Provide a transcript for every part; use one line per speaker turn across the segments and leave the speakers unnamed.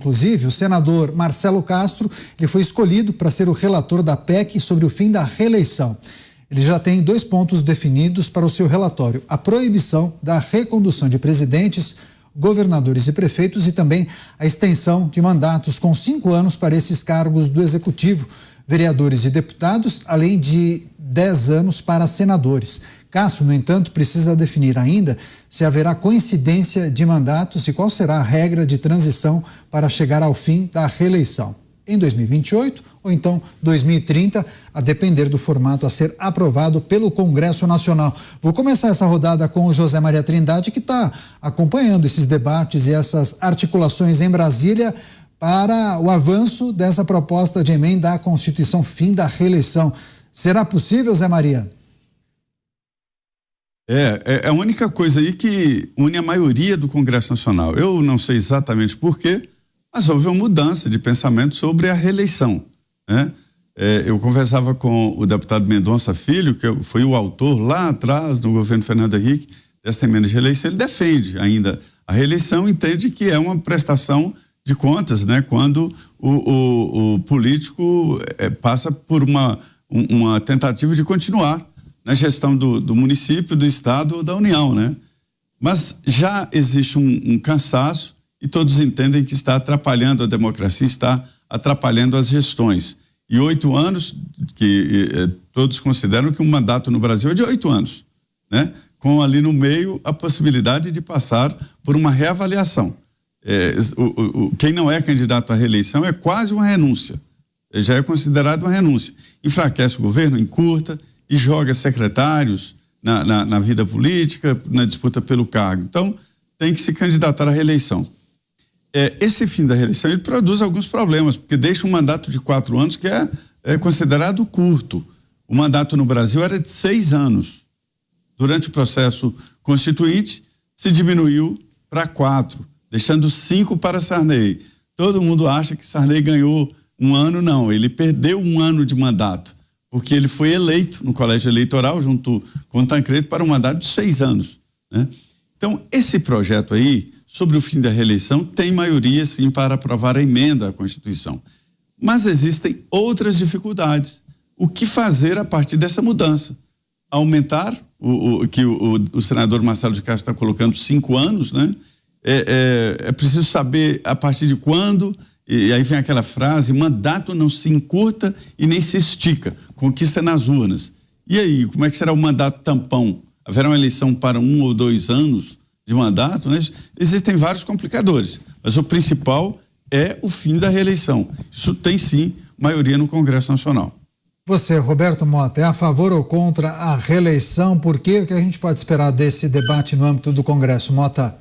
Inclusive, o senador Marcelo Castro, ele foi escolhido para ser o relator da PEC sobre o fim da reeleição. Ele já tem 2 pontos definidos para o seu relatório: a proibição da recondução de presidentes, governadores e prefeitos e também a extensão de mandatos com 5 anos para esses cargos do executivo, vereadores e deputados, além de 10 anos para senadores. Castro, no entanto, precisa definir ainda se haverá coincidência de mandatos e qual será a regra de transição para chegar ao fim da reeleição. Em 2028 ou então 2030, a depender do formato a ser aprovado pelo Congresso Nacional. Vou começar essa rodada com o José Maria Trindade, que está acompanhando esses debates e essas articulações em Brasília para o avanço dessa proposta de emenda à Constituição, fim da reeleição. Será possível, Zé Maria?
É a única coisa aí que une a maioria do Congresso Nacional. Eu não sei exatamente por quê, mas houve uma mudança de pensamento sobre a reeleição, né? Eu conversava com o deputado Mendonça Filho, que foi o autor lá atrás do governo Fernando Henrique dessa emenda de reeleição. Ele defende ainda a reeleição, entende que é uma prestação de contas, né? Quando o político passa por uma tentativa de continuar na gestão do município, do estado ou da União, né? Mas já existe um cansaço e todos entendem que está atrapalhando a democracia, está atrapalhando as gestões. E 8 anos, todos consideram que um mandato no Brasil é de 8 anos, né? Com ali no meio a possibilidade de passar por uma reavaliação. Quem não é candidato à reeleição é quase uma renúncia, já é considerado uma renúncia. Enfraquece o governo, encurta e joga secretários na vida política, na disputa pelo cargo. Então, tem que se candidatar à reeleição. Esse fim da reeleição, ele produz alguns problemas, porque deixa um mandato de 4 anos que é considerado curto. O mandato no Brasil era de 6 anos. Durante o processo constituinte, se diminuiu para 4, deixando 5 para Sarney. Todo mundo acha que Sarney ganhou 1 ano, não. Ele perdeu 1 ano de mandato, porque ele foi eleito no colégio eleitoral junto com o Tancredo para um mandato de 6 anos, né? Então, esse projeto aí, sobre o fim da reeleição, tem maioria sim para aprovar a emenda à Constituição. Mas existem outras dificuldades. O que fazer a partir dessa mudança? Aumentar o senador Marcelo de Castro está colocando 5 anos, né? É preciso saber a partir de quando. E aí vem aquela frase: mandato não se encurta e nem se estica, conquista nas urnas. E aí, como é que será o mandato tampão? Haverá uma eleição para 1 ou 2 anos de mandato, né? Existem vários complicadores, mas o principal é o fim da reeleição. Isso tem sim maioria no Congresso Nacional.
Você, Roberto Mota, é a favor ou contra a reeleição? Por quê? O que a gente pode esperar desse debate no âmbito do Congresso, Mota?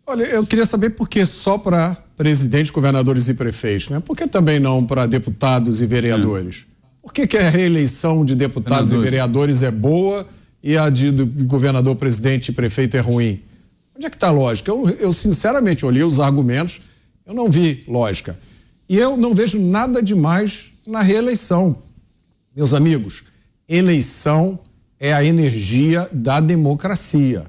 Olha, eu queria saber por que só para presidentes, governadores e prefeitos, né? Por que também não para deputados e vereadores? Por que a reeleição de deputados e vereadores é boa e a de governador, presidente e prefeito é ruim? Onde é que está a lógica? Eu sinceramente olhei os argumentos, eu não vi lógica. E eu não vejo nada demais na reeleição. Meus amigos, eleição é a energia da democracia.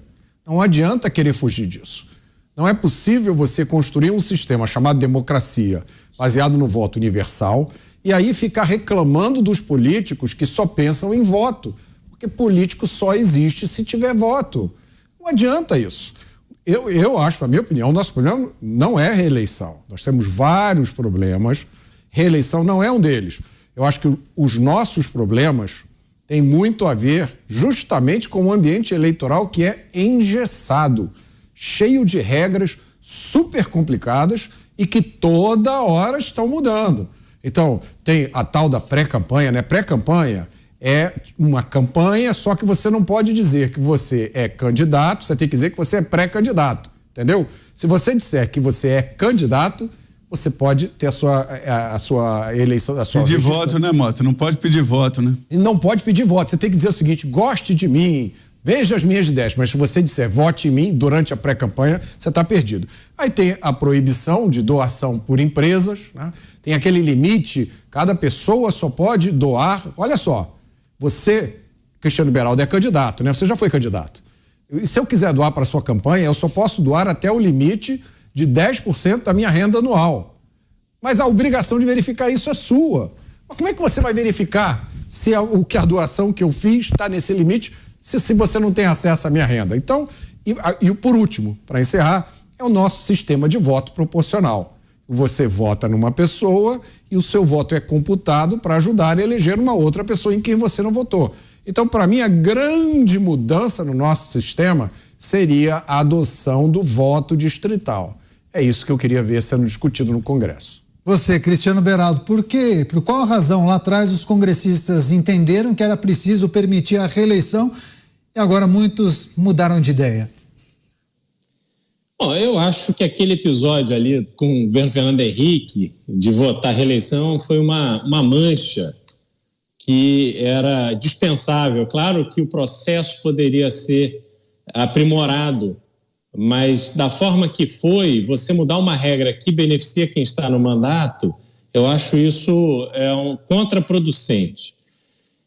Não adianta querer fugir disso. Não é possível você construir um sistema chamado democracia, baseado no voto universal, e aí ficar reclamando dos políticos que só pensam em voto, porque político só existe se tiver voto. Não adianta isso. Eu acho, na minha opinião, o nosso problema não é reeleição. Nós temos vários problemas, reeleição não é um deles. Eu acho que os nossos problemas têm muito a ver justamente com o ambiente eleitoral que é engessado, cheio de regras super complicadas e que toda hora estão mudando. Então, tem a tal da pré-campanha, né? Pré-campanha é uma campanha, só que você não pode dizer que você é candidato, você tem que dizer que você é pré-candidato, entendeu? Se você disser que você é candidato, você pode ter a sua eleição, a sua
pedir voto, né, Mota? Não pode pedir voto, né?
E não pode pedir voto, você tem que dizer o seguinte: goste de mim, veja as minhas ideias, mas se você disser vote em mim durante a pré-campanha, você está perdido. Aí tem a proibição de doação por empresas, né? Tem aquele limite, cada pessoa só pode doar. Olha só, você, Cristiano Beraldo, é candidato, né? Você já foi candidato. E se eu quiser doar para a sua campanha, eu só posso doar até o limite de 10% da minha renda anual. mas a obrigação de verificar isso é sua. Mas como é que você vai verificar se a doação que eu fiz está nesse limite, se você não tem acesso à minha renda? Então, e por último, para encerrar, é o nosso sistema de voto proporcional. Você vota numa pessoa e o seu voto é computado para ajudar a eleger uma outra pessoa em quem você não votou. Então, para mim, a grande mudança no nosso sistema seria a adoção do voto distrital. É isso que eu queria ver sendo discutido no Congresso.
Você, Cristiano Beraldo, por qual razão lá atrás os congressistas entenderam que era preciso permitir a reeleição e agora muitos mudaram de ideia?
Bom, eu acho que aquele episódio ali com o governo Fernando Henrique de votar a reeleição foi uma mancha que era dispensável. Claro que o processo poderia ser aprimorado, mas da forma que foi, você mudar uma regra que beneficia quem está no mandato, eu acho isso contraproducente.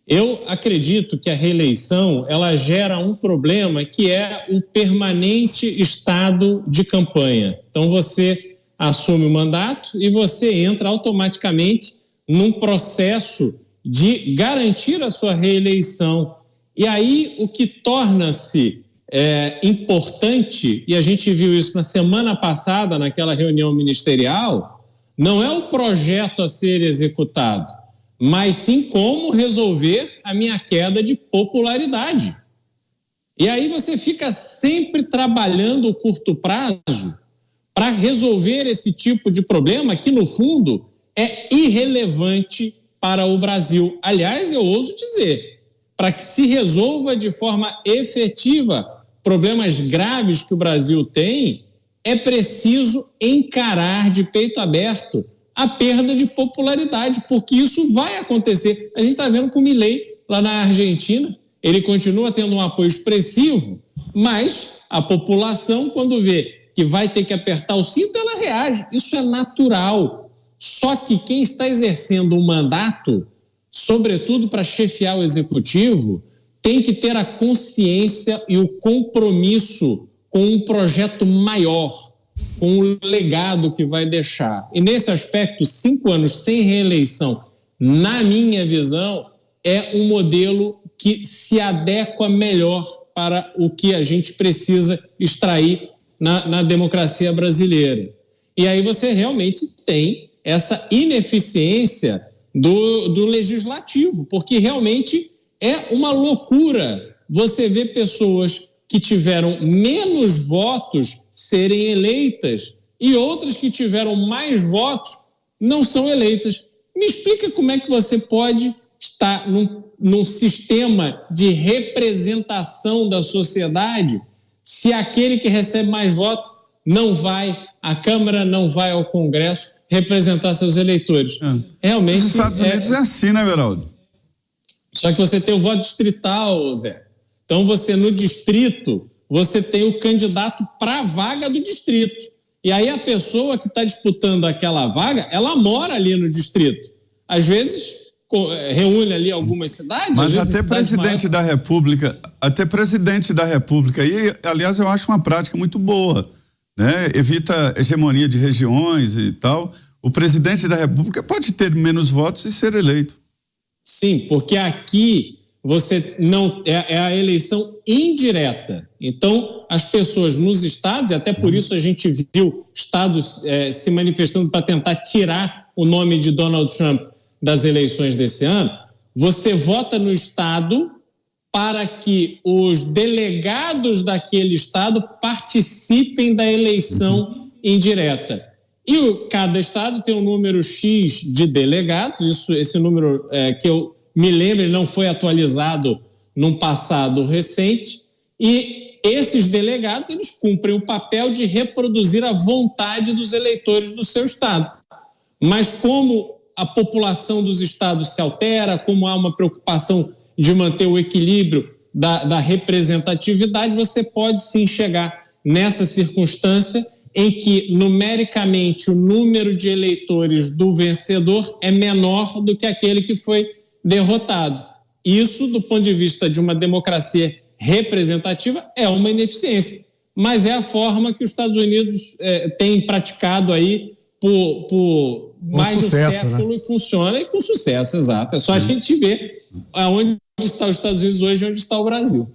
Eu acredito que a reeleição, ela gera um problema que é o permanente estado de campanha. Então você assume o mandato e você entra automaticamente num processo de garantir a sua reeleição. E aí o que torna-se importante, e a gente viu isso na semana passada, naquela reunião ministerial, não é o projeto a ser executado, mas sim como resolver a minha queda de popularidade. E aí você fica sempre trabalhando o curto prazo para resolver esse tipo de problema que, no fundo, é irrelevante para o Brasil. Aliás, eu ouso dizer, para que se resolva de forma efetiva problemas graves que o Brasil tem, é preciso encarar de peito aberto a perda de popularidade, porque isso vai acontecer. A gente está vendo com o Milei lá na Argentina, ele continua tendo um apoio expressivo, mas a população, quando vê que vai ter que apertar o cinto, ela reage. Isso é natural. Só que quem está exercendo um mandato, sobretudo para chefiar o executivo, tem que ter a consciência e o compromisso com um projeto maior, com o legado que vai deixar. E nesse aspecto, 5 anos sem reeleição, na minha visão, é um modelo que se adequa melhor para o que a gente precisa extrair na democracia brasileira. E aí você realmente tem essa ineficiência do legislativo, porque realmente é uma loucura você ver pessoas que tiveram menos votos serem eleitas e outras que tiveram mais votos não são eleitas. Me explica como é que você pode estar num sistema de representação da sociedade se aquele que recebe mais votos não vai à Câmara, não vai ao Congresso representar seus eleitores. Realmente,
nos Estados Unidos é assim, né, Beraldo?
Só que você tem o voto distrital, Zé. Então, você no distrito, você tem o candidato para a vaga do distrito. E aí a pessoa que está disputando aquela vaga, ela mora ali no distrito. Às vezes, reúne ali algumas cidades.
Mas até presidente da República, e aliás, eu acho uma prática muito boa, né? Evita hegemonia de regiões e tal. O presidente da República pode ter menos votos e ser eleito.
Sim, porque aqui você não é a eleição indireta. Então, as pessoas nos estados, e até por isso a gente viu estados se manifestando para tentar tirar o nome de Donald Trump das eleições desse ano, você vota no estado para que os delegados daquele estado participem da eleição indireta. E cada estado tem um número X de delegados, esse número que eu me lembro, ele não foi atualizado num passado recente, e esses delegados, eles cumprem o papel de reproduzir a vontade dos eleitores do seu estado. Mas como a população dos estados se altera, como há uma preocupação de manter o equilíbrio da representatividade, você pode sim chegar nessa circunstância em que, numericamente, o número de eleitores do vencedor é menor do que aquele que foi derrotado. Isso, do ponto de vista de uma democracia representativa, é uma ineficiência. Mas é a forma que os Estados Unidos têm praticado aí por mais de um século, né? E funciona e com sucesso, exato. É só a gente ver aonde está os Estados Unidos hoje e onde está o Brasil.